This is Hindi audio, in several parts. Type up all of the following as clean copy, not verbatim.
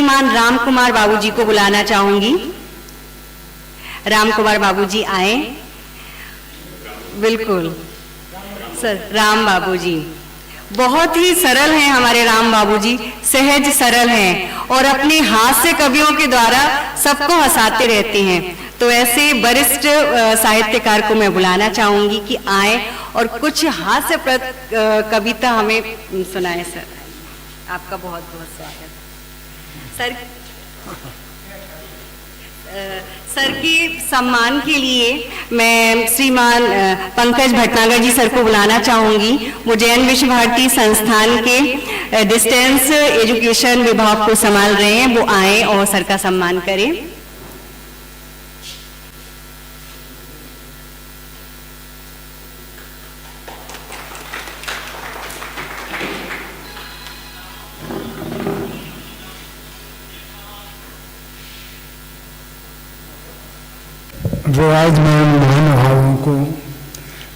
श्रीमान राम कुमार बाबूजी को बुलाना चाहूंगी। राम कुमार बाबूजी आए। बिल्कुल सर, राम बाबूजी बहुत ही सरल हैं हमारे राम बाबूजी, सहज सरल हैं और अपने हास्य कवियों के द्वारा सबको हंसाते रहते हैं। तो ऐसे वरिष्ठ साहित्यकार को मैं बुलाना चाहूंगी कि आए और कुछ हास्यप्रद कविता हमें सुनाए। सर आपका बहुत बहुत स्वागत। सर के सम्मान के लिए मैं श्रीमान पंकज भटनागर जी सर को बुलाना चाहूंगी। वो जैन विश्व भारती संस्थान के डिस्टेंस एजुकेशन विभाग को संभाल रहे हैं। वो आए और सर का सम्मान करें। विराजमान महानुभावों को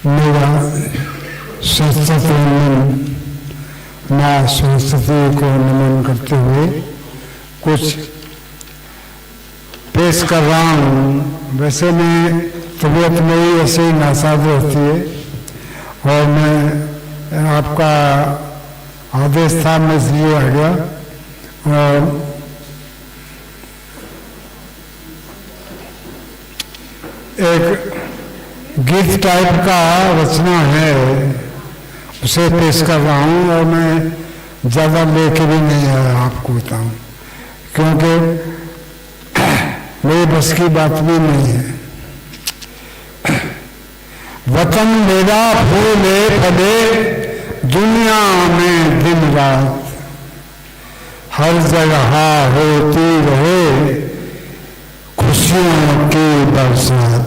मेरा सरस्वती नमन, माँ सरस्वती को नमन करते हुए कुछ पेश कर रहा हूँ। वैसे मैं तबीयत मेरी ऐसे ही नासाज रहती है और मैं आपका आदेश था, मैं इसलिए आ गया। और एक गीत टाइप का रचना है, उसे पेश कर रहा हूँ और मैं ज़्यादा लेके भी नहीं आया, आपको बताऊँ, क्योंकि मेरी बस की बात भी नहीं है। वतन मेरा फूले फले दुनिया में दिन रात, हर जगह होती रहे खुशियों की बरसात।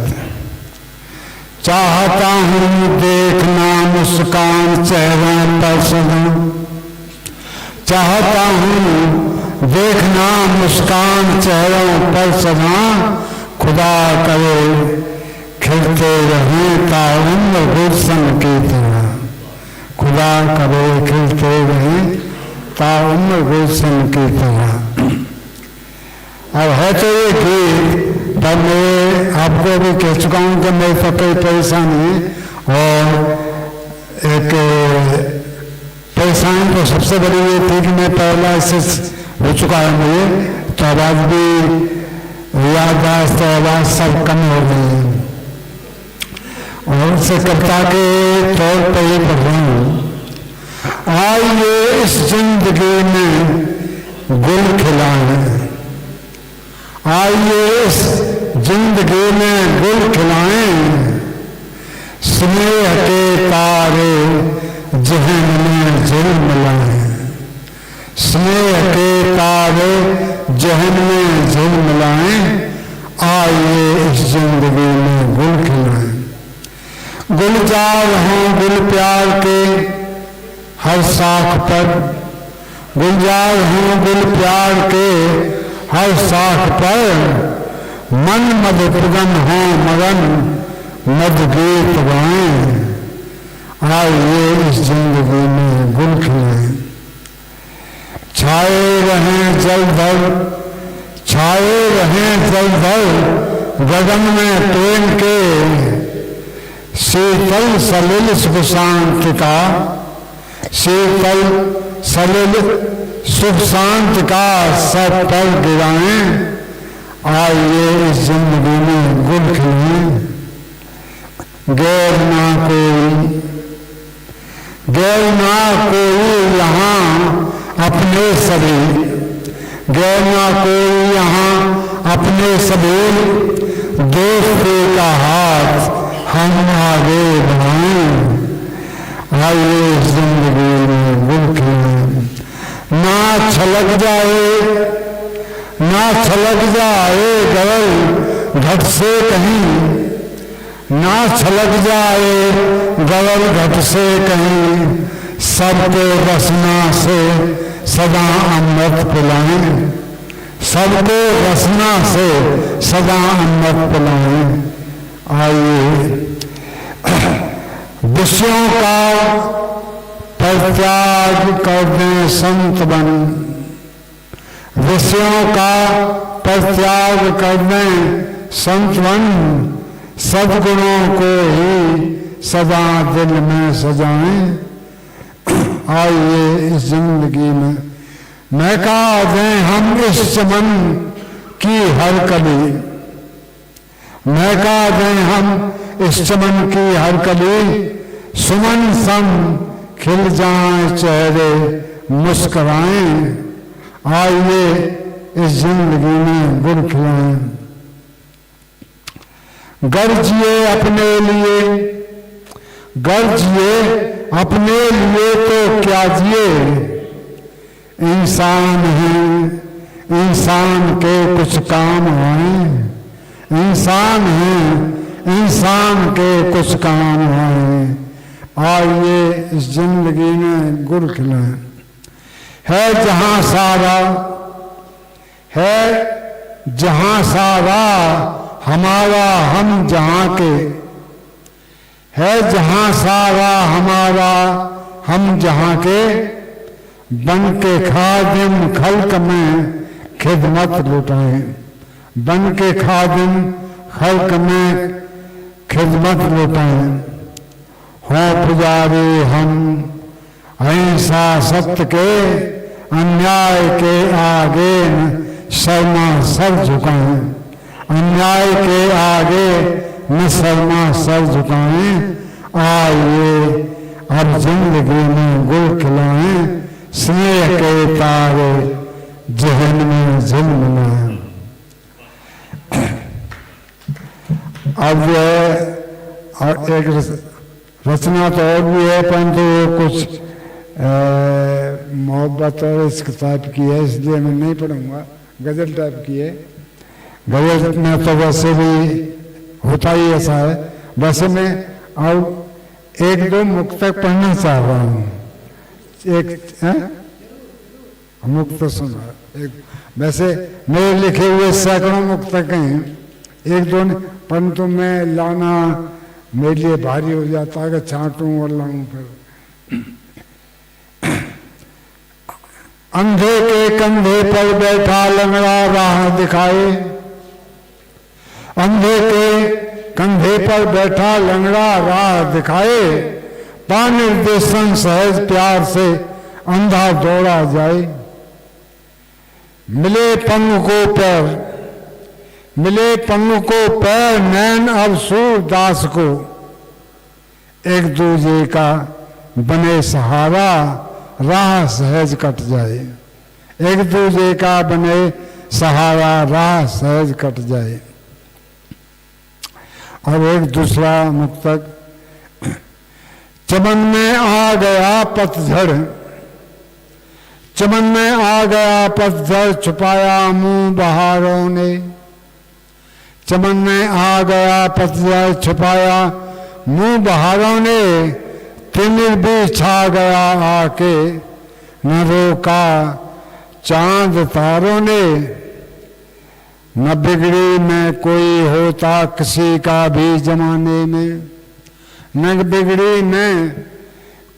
चाहता हूँ देखना मुस्कान चेहरों पर सदा, चाहता हूँ देखना मुस्कान चेहरों पर सदा। खुदा करे खिलते रहें ताउम्र गुलशन की तरह, खुदा करे खिलते रहें ताउम्र गुलशन की तरह। अब है तो ये गीत, पर मैं आपको भी कह चुका हूँ कि मेरी तो कोई परेशानी है। और एक परेशानी तो सबसे बड़ी ये थी कि मैं पहला इससे हो चुका है मुझे, तो आवाज़ भी याददाश्त तो आवाज़ सब कम हो गई है। और उससे कविता के तौर पर ये पढ़ रहा हूँ। आइए इस जिंदगी में गुल खिलाएं, आइए इस जिंदगी में गुल खिलाएं। स्नेह के तारे जहन में झिलमिलाएं, स्नेह के तारे जहन में झिलमिलाएं। आइए इस जिंदगी में गुल खिलाएं। गुलजार हों गुल प्यार के हर शाख पर, गुलजार हों गुल प्यार के हर शाख पर। मन मधुपुगन हो मगन मध गीत गाएं। आइए इस जिंदगी में गुल खिलाएं। छाए रहें जल भर, छाए रहें जल भर गगन में प्रेम के। शीतल सलिल सुख शांति का, शीतल सलिल सुख शांति का सब पर गिराएं। आइए इस जिंदगी में गुल खिलाएं। गैर ना कोई, गैर ना कोई यहाँ अपने सभी, गैर ना कोई यहाँ अपने सभी। दोस्ती का हाथ हम आगे बढ़ाएं। आइए इस जिंदगी में गुल खिलाएं। ना छलक जाए, ना छलक जाए गगन घट से कहीं, ना छलक जाए गगन घट से कहीं। सबको रसना से सदा अमृत पिलाएं, सबको रसना से सदा अमृत पिलाएं। आइए विषयों का परित्याग कर दें संत बन, विषयों का परित्याग कर दें संतवन, सद्गुणों को ही सदा दिल में सजाएं। आइए इस जिंदगी में महका दें हम इस चमन की हर कली, महका दें हम इस चमन की हर कली, सुमन सम खिल जाएं चेहरे मुस्कुराएं। आइए इस जिंदगी में गुल खिलाएं। गर्जिए अपने लिए, गर्जिए अपने लिए तो क्या जिए, इंसान है इंसान के कुछ काम आए, इंसान है इंसान के कुछ काम आए। आइए इस जिंदगी में गुल खिलाएं। है जहां सारा, है जहां सारा हमारा हम जहां के, है जहां सारा हमारा हम जहां के, बन के खादिम खल्क में खिदमत लुटाएं, बन के खादिम खल्क में खिदमत लुटाएं। हो पुजारी हम अहिंसा सत्य के, अन्याय के आगे शर्मा सर झुकाएं, अन्याय के आगे न शर्मा सर झुकाएं। आइए अब जिंदगी में गुल खिलाएं, स्नेह के तारे जहन में झिलमिलाएं। अब और एक रचना तो और भी है, परंतु कुछ मोहब्बत और इस टाइप की है, इसलिए मैं नहीं पढ़ूंगा। गजल टाइप की है। गजल में तो वैसे भी होता ही ऐसा है। वैसे मैं और एक दो मुक्तक पढ़ना चाह रहा हूँ। एक मुक्त सुना, एक वैसे मेरे लिखे हुए सैकड़ों मुक्तक हैं, एक दो, परंतु मैं लाना मेरे लिए भारी हो जाता है कि छांटूं और लाऊं। फिर अंधे के कंधे पर बैठा लंगड़ा राह दिखाए, अंधे के कंधे पर बैठा लंगड़ा राह दिखाए, पा निर्देशन सहज प्यार से अंधा दौड़ा जाए। मिले पंग को पैर, मिले पंग को पैर नैन अब सूरदास को, एक दूजे का बने सहारा राह सहज कट जाए, एक दूजे का बने सहारा राह सहज कट जाए। और एक दूसरा मुक्तक, चमन में आ गया पतझड़, चमन में आ गया पतझड़, छुपाया मुंह बहारों ने, चमन में आ गया पतझड़, छुपाया मुंह बहारों ने, तिमिर भी छा गया आके, न रोका चांद तारों ने। न बिगड़ी में कोई होता किसी का भी जमाने में, न बिगड़ी में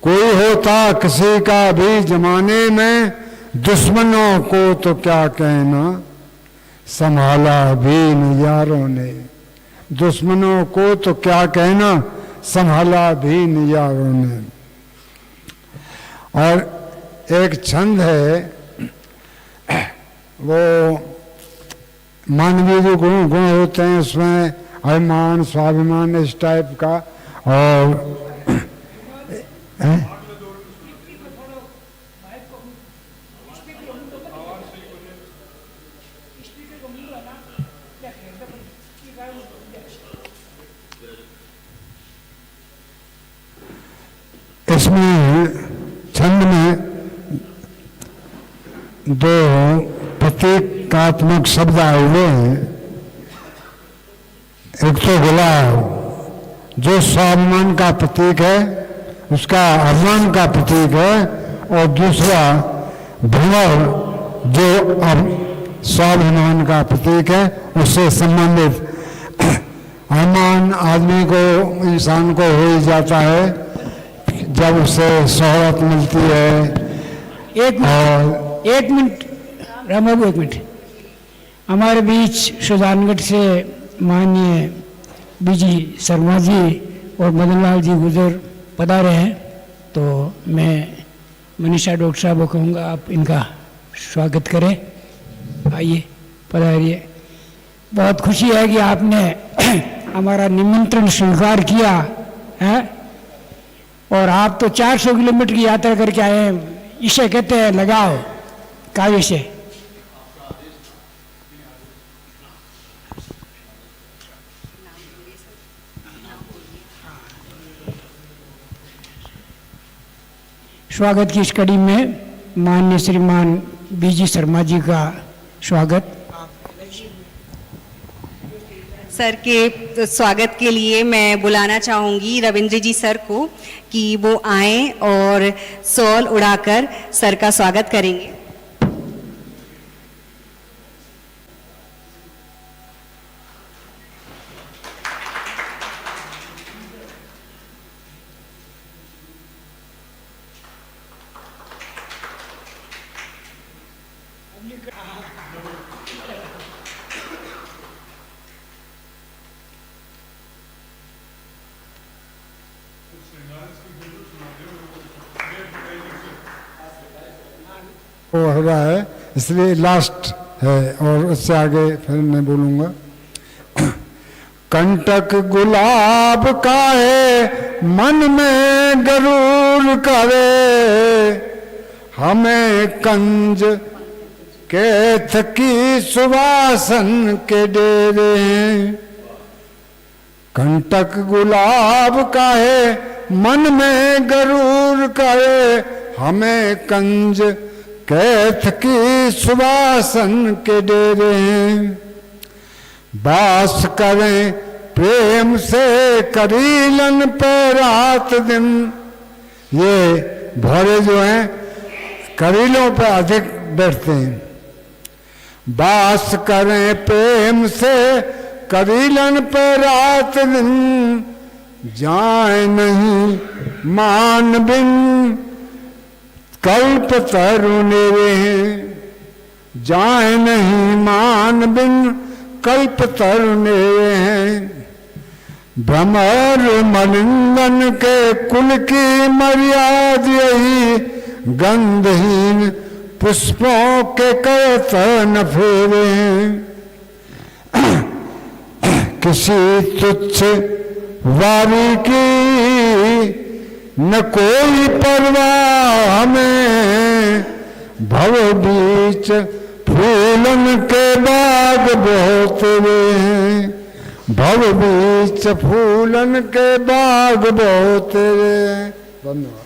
कोई होता किसी का भी जमाने में, दुश्मनों को तो क्या कहना संभाला भी न यारों ने, दुश्मनों को तो क्या कहना संभाला भी न यारों ने। और एक छंद है, वो मानवीय जो गुण होते हैं उसमें अभिमान स्वाभिमान इस टाइप का। और इसमें छंद में दो प्रतीकात्मक शब्द आए हुए हैं। एक तो गुलाब जो स्वाभिमान का प्रतीक है, उसका अभिमान का प्रतीक है, और दूसरा भंवर जो स्वाभिमान का प्रतीक है, उससे संबंधित। अभिमान आदमी को, इंसान को हो ही जाता है जब उसे शोहरत मिलती है। एक मिनट राम बाबू एक मिनट। हमारे बीच सुजानगढ़ से माननीय बीजी शर्मा जी और मदनलाल जी गुजर पधारे हैं, तो मैं मनीषा डॉक्टर साहब को कहूँगा आप इनका स्वागत करें। आइए पधारिए। बहुत खुशी है कि आपने हमारा निमंत्रण स्वीकार किया है, और आप तो 400 किलोमीटर की यात्रा करके आए हैं। इसे कहते हैं लगाव काव्य से। स्वागत की इस कड़ी में माननीय श्रीमान बीजी शर्मा जी का स्वागत। सर के स्वागत के लिए मैं बुलाना चाहूँगी रविंद्र जी सर को कि वो आएं और शॉल उड़ाकर सर का स्वागत करेंगे। वो हो रहा है इसलिए लास्ट है, और उससे आगे फिर मैं बोलूँगा। कंटक गुलाब का है मन में गरूर करे, हमें कंज के थकी सुवासन के डेरे हैं। कंटक गुलाब का है मन में गरूर करे, हमें कंज कैथ की सुवासन के डेरे हैं। बास करें प्रेम से करीलन पे रात दिन, ये भौरे जो हैं करीलों पे अधिक बैठते हैं। बास करें प्रेम से करीलन पे रात दिन, जाए नहीं मान बिन कल्प तरुणेरे हैं। जाए नहीं मान बिन कल्प तरुणेरे हैं। भ्रमर मलिंगन के कुल की मर्याद यही, गंधहीन पुष्पों के करत न फेरे हैं। किसी तुच्छ वारी की न कोई परवाह हमें, भव बीच फूलन के बाग बहुत रे हैं। भव बीच फूलन के बाग बहुत रे हैं। धन्यवाद।